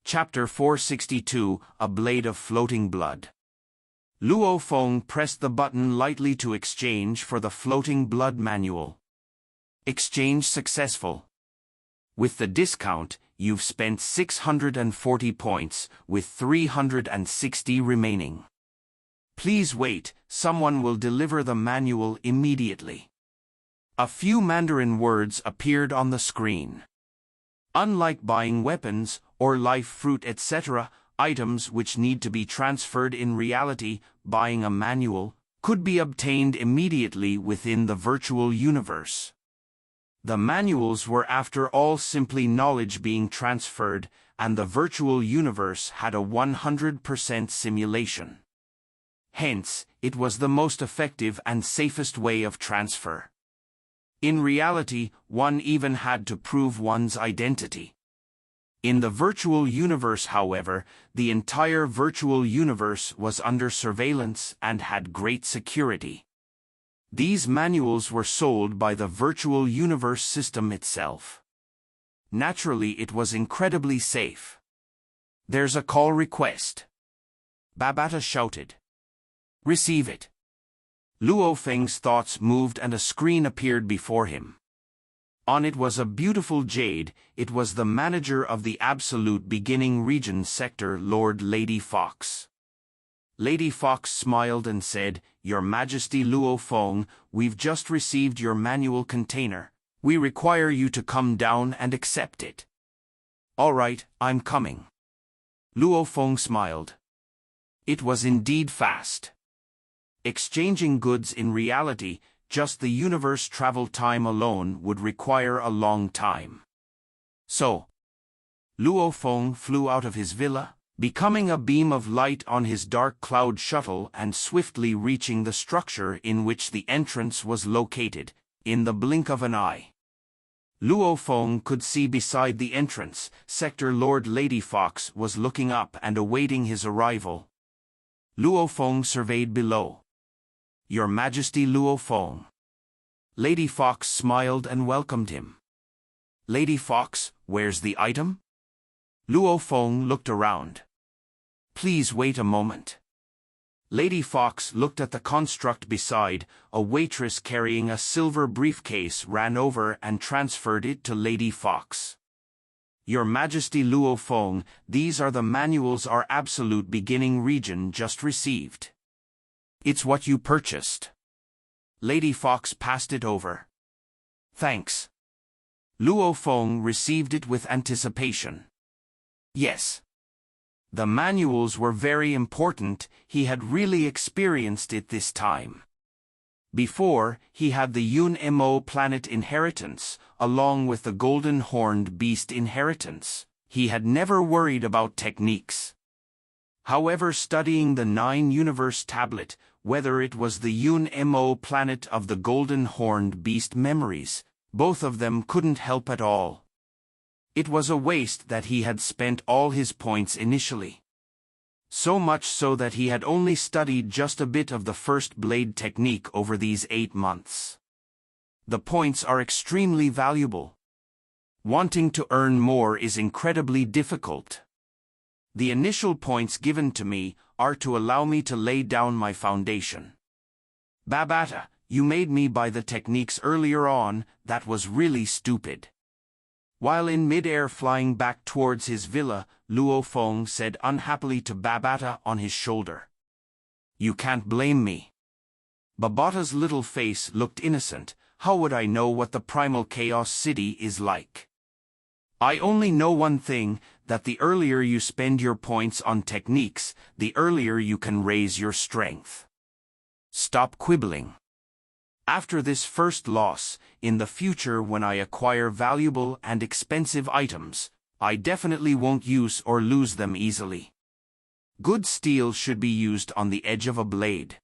Chapter 462, A Blade of Floating Blood. Luo Feng pressed the button lightly to exchange for the Floating Blood manual. Exchange successful. With the discount, you've spent 640 points, with 360 remaining. Please wait, someone will deliver the manual immediately. A few Mandarin words appeared on the screen. Unlike buying weapons, or life fruit etc., items which need to be transferred in reality, buying a manual, could be obtained immediately within the virtual universe. The manuals were after all simply knowledge being transferred, and the virtual universe had a 100% simulation. Hence, it was the most effective and safest way of transfer. In reality, one even had to prove one's identity. In the virtual universe, however, the entire virtual universe was under surveillance and had great security. These manuals were sold by the virtual universe system itself. Naturally, it was incredibly safe. "There's a call request," Babata shouted. "Receive it." Luo Feng's thoughts moved and a screen appeared before him. On it was a beautiful jade. It was the manager of the Absolute Beginning Region sector, Lord Lady Fox. Lady Fox smiled and said, "Your Majesty Luo Feng, we've just received your manual container. We require you to come down and accept it." "All right, I'm coming." Luo Feng smiled. It was indeed fast. Exchanging goods in reality, just the universe travel time alone would require a long time. So, Luo Feng flew out of his villa, becoming a beam of light on his dark cloud shuttle and swiftly reaching the structure in which the entrance was located, in the blink of an eye. Luo Feng could see beside the entrance, sector Lord Lady Fox was looking up and awaiting his arrival. Luo Feng surveyed below. "Your Majesty Luo Feng." Lady Fox smiled and welcomed him. "Lady Fox, where's the item?" Luo Feng looked around. "Please wait a moment." Lady Fox looked at the construct beside. A waitress carrying a silver briefcase ran over and transferred it to Lady Fox. "Your Majesty Luo Feng, these are the manuals our Absolute Beginning Region just received. It's what you purchased." Lady Fox passed it over. "Thanks." Luo Feng received it with anticipation. Yes. The manuals were very important. He had really experienced it this time. Before, he had the Yun Mo planet inheritance, along with the Golden Horned Beast inheritance. He had never worried about techniques. However, studying the 9 Universe tablet, whether it was the Yun Mo planet of the Golden Horned Beast memories, both of them couldn't help at all. It was a waste that he had spent all his points initially. So much so that he had only studied just a bit of the first blade technique over these 8 months. The points are extremely valuable. Wanting to earn more is incredibly difficult. The initial points given to me are to allow me to lay down my foundation. "Babata, you made me buy the techniques earlier on. That was really stupid." While in mid-air flying back towards his villa, Luo Feng said unhappily to Babata on his shoulder. "You can't blame me." Babata's little face looked innocent. "How would I know what the Primal Chaos City is like? I only know one thing, that the earlier you spend your points on techniques, the earlier you can raise your strength. Stop quibbling. After this first loss, in the future when I acquire valuable and expensive items, I definitely won't use or lose them easily. Good steel should be used on the edge of a blade.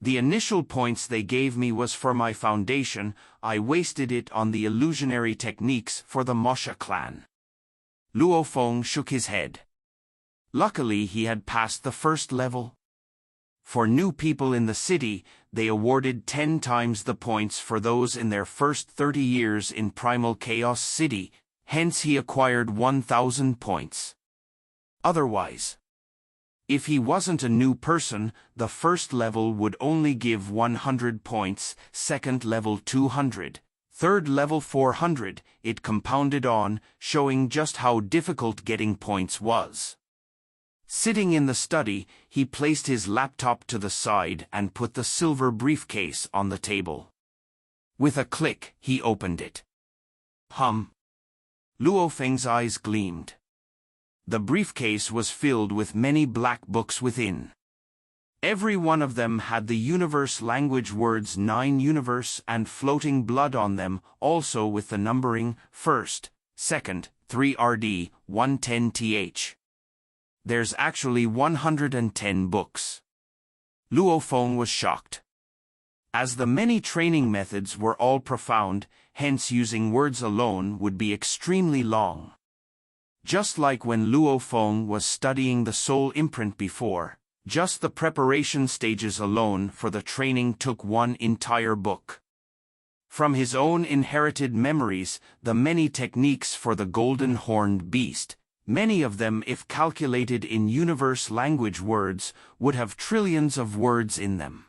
The initial points they gave me was for my foundation. I wasted it on the illusionary techniques for the Mosha clan." Luo Feng shook his head. Luckily he had passed the first level. For new people in the city, they awarded 10 times the points for those in their first 30 years in Primal Chaos City, hence he acquired 1,000 points. Otherwise, if he wasn't a new person, the first level would only give 100 points, second level 200, third level 400, it compounded on, showing just how difficult getting points was. Sitting in the study, he placed his laptop to the side and put the silver briefcase on the table. With a click, he opened it. Luo Feng's eyes gleamed. The briefcase was filled with many black books within. Every one of them had the universe language words 9 universe and floating blood on them, also with the numbering, first, second, 3RD, 110TH. There's actually 110 books. Luo Feng was shocked. As the many training methods were all profound, hence using words alone would be extremely long. Just like when Luo Feng was studying the soul imprint before, just the preparation stages alone for the training took one entire book. From his own inherited memories, the many techniques for the golden horned beast, many of them if calculated in universe language words, would have trillions of words in them.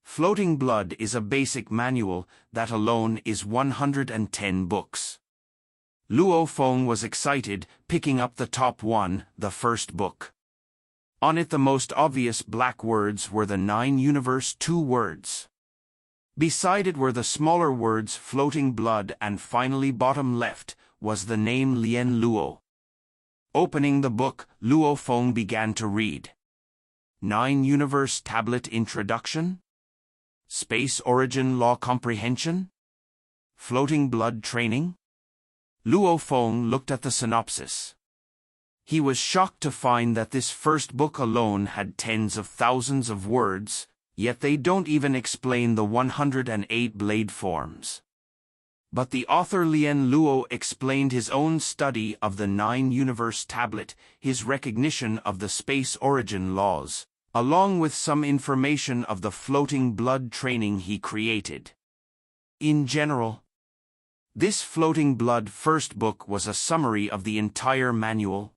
Floating Blood is a basic manual, that alone is 110 books. Luo Feng was excited, picking up the top one, the first book. On it the most obvious black words were the 9 universe 2 words. Beside it were the smaller words Floating Blood, and finally bottom left was the name Lien Luo. Opening the book, Luo Feng began to read. 9 Universe Tablet Introduction? Space Origin Law Comprehension? Floating Blood Training? Luo Feng looked at the synopsis. He was shocked to find that this first book alone had tens of thousands of words, yet they don't even explain the 108 blade forms. But the author Lien Luo explained his own study of the 9 universe tablet, his recognition of the space origin laws, along with some information of the floating blood training he created. In general, this Floating Blood first book was a summary of the entire manual.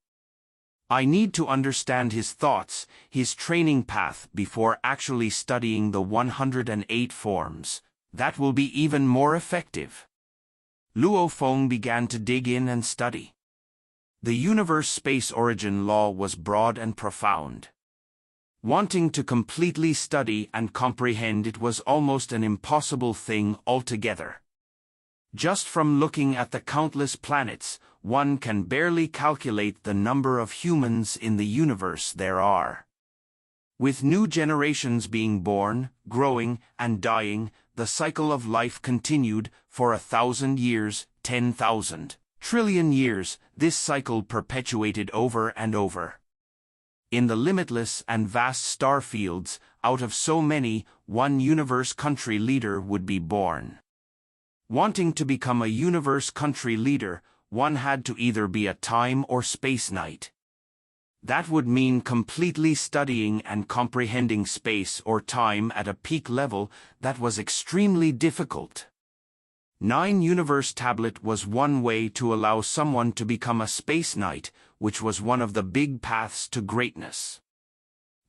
I need to understand his thoughts, his training path before actually studying the 108 forms. That will be even more effective. Luo Feng began to dig in and study. The universe space origin law was broad and profound. Wanting to completely study and comprehend it was almost an impossible thing altogether. Just from looking at the countless planets, one can barely calculate the number of humans in the universe there are. With new generations being born, growing, and dying, the cycle of life continued for 1,000 years, 10,000 trillion years, this cycle perpetuated over and over. In the limitless and vast star fields, out of so many, one universe country leader would be born. Wanting to become a universe country leader, one had to either be a time or space knight. That would mean completely studying and comprehending space or time at a peak level that was extremely difficult. 9 Universe Tablet was one way to allow someone to become a space knight, which was one of the big paths to greatness.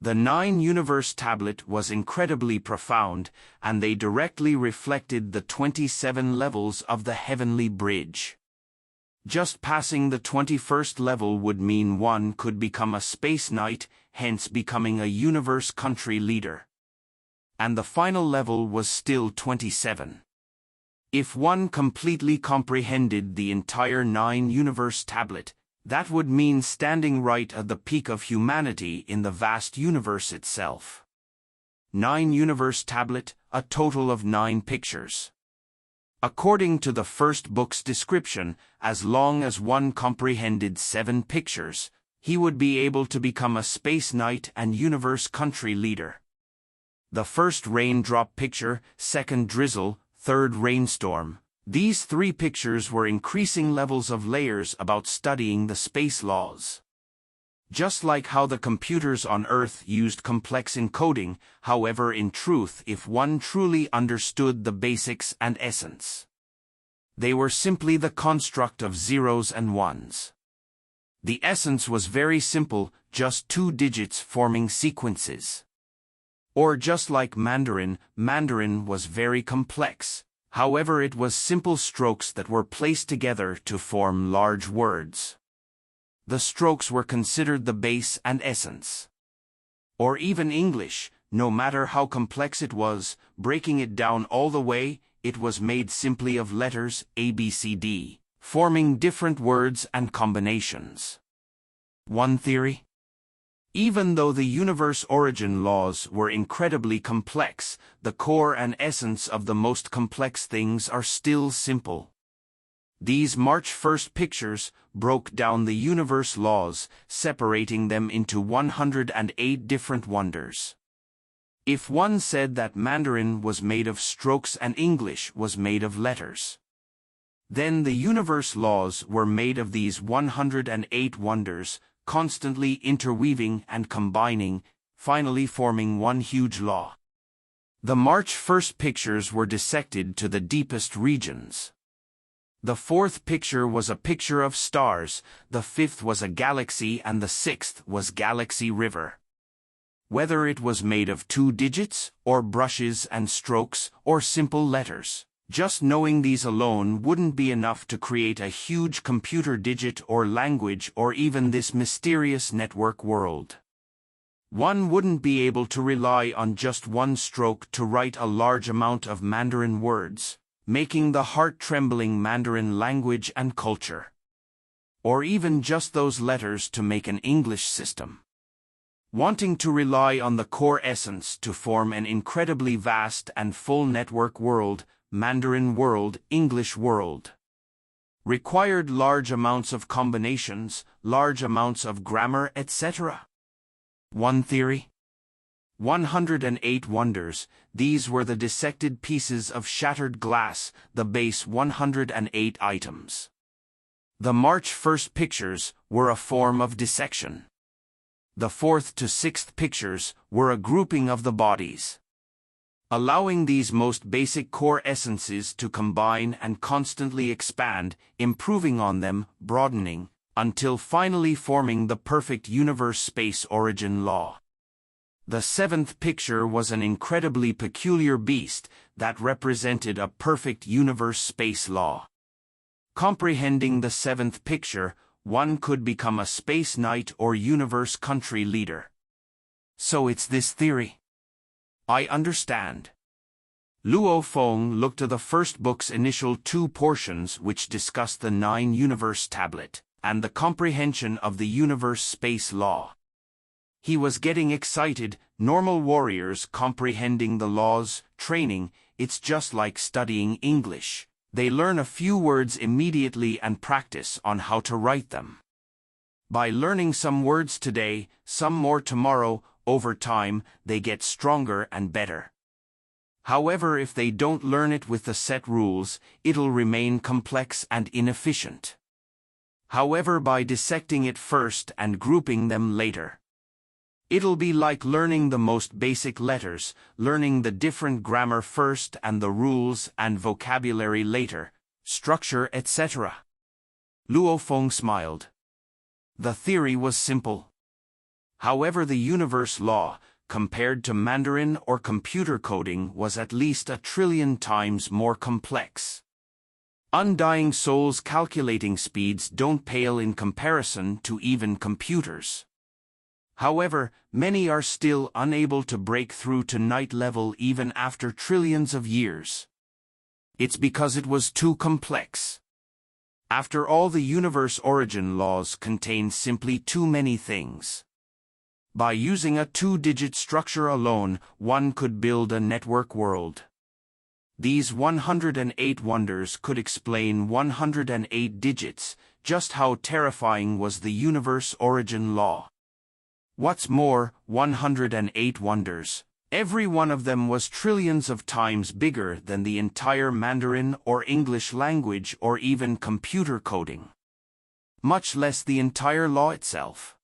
The 9 Universe Tablet was incredibly profound, and they directly reflected the 27 levels of the Heavenly Bridge. Just passing the 21st level would mean one could become a space knight, hence becoming a universe country leader. And the final level was still 27. If one completely comprehended the entire 9 Universe Tablet, that would mean standing right at the peak of humanity in the vast universe itself. 9 Universe Tablet, a total of 9 pictures. According to the first book's description, as long as one comprehended 7 pictures, he would be able to become a space knight and universe country leader. The first raindrop picture, second drizzle, third rainstorm. These 3 pictures were increasing levels of layers about studying the space laws. Just like how the computers on Earth used complex encoding, however, in truth, if one truly understood the basics and essence, they were simply the construct of zeros and ones. The essence was very simple, just two digits forming sequences. Or just like Mandarin, Mandarin was very complex. However, it was simple strokes that were placed together to form large words. The strokes were considered the base and essence. Or even English, no matter how complex it was, breaking it down all the way, it was made simply of letters A, B, C, D, forming different words and combinations. One theory? Even though the universe origin laws were incredibly complex, the core and essence of the most complex things are still simple. These March 1st pictures broke down the universe laws, separating them into 108 different wonders. If one said that Mandarin was made of strokes and English was made of letters, then the universe laws were made of these 108 wonders, constantly interweaving and combining, finally forming one huge law. The March 1st pictures were dissected to the deepest regions. The fourth picture was a picture of stars, the fifth was a galaxy, and the sixth was Galaxy River. Whether it was made of two digits, or brushes and strokes, or simple letters, just knowing these alone wouldn't be enough to create a huge computer digit or language or even this mysterious network world. One wouldn't be able to rely on just one stroke to write a large amount of Mandarin words, making the heart-trembling Mandarin language and culture. Or even just those letters to make an English system. Wanting to rely on the core essence to form an incredibly vast and full network world, Mandarin world, English world, required large amounts of combinations, large amounts of grammar, etc. One theory? 108 wonders. These were the dissected pieces of shattered glass, the base 108 items. The March 1st pictures were a form of dissection. The fourth to sixth pictures were a grouping of the bodies, allowing these most basic core essences to combine and constantly expand, improving on them, broadening, until finally forming the perfect universe space origin law. The seventh picture was an incredibly peculiar beast that represented a perfect universe space law. Comprehending the seventh picture, one could become a space knight or universe country leader. So it's this theory. I understand. Luo Feng looked to the first book's initial two portions which discuss the 9 universe tablet and the comprehension of the universe space law. He was getting excited. Normal warriors comprehending the laws, training, it's just like studying English. They learn a few words immediately and practice on how to write them. By learning some words today, some more tomorrow, over time, they get stronger and better. However, if they don't learn it with the set rules, it'll remain complex and inefficient. However, by dissecting it first and grouping them later, it'll be like learning the most basic letters, learning the different grammar first and the rules and vocabulary later, structure, etc. Luo Feng smiled. The theory was simple. However, the universe law, compared to Mandarin or computer coding, was at least 1 trillion times more complex. Undying Soul's calculating speeds don't pale in comparison to even computers. However, many are still unable to break through to night level even after trillions of years. It's because it was too complex. After all, the universe origin laws contain simply too many things. By using a 2-digit structure alone, one could build a network world. These 108 wonders could explain 108 digits, just how terrifying was the universe origin law. What's more, 108 wonders, every one of them was trillions of times bigger than the entire Mandarin or English language or even computer coding. Much less the entire law itself.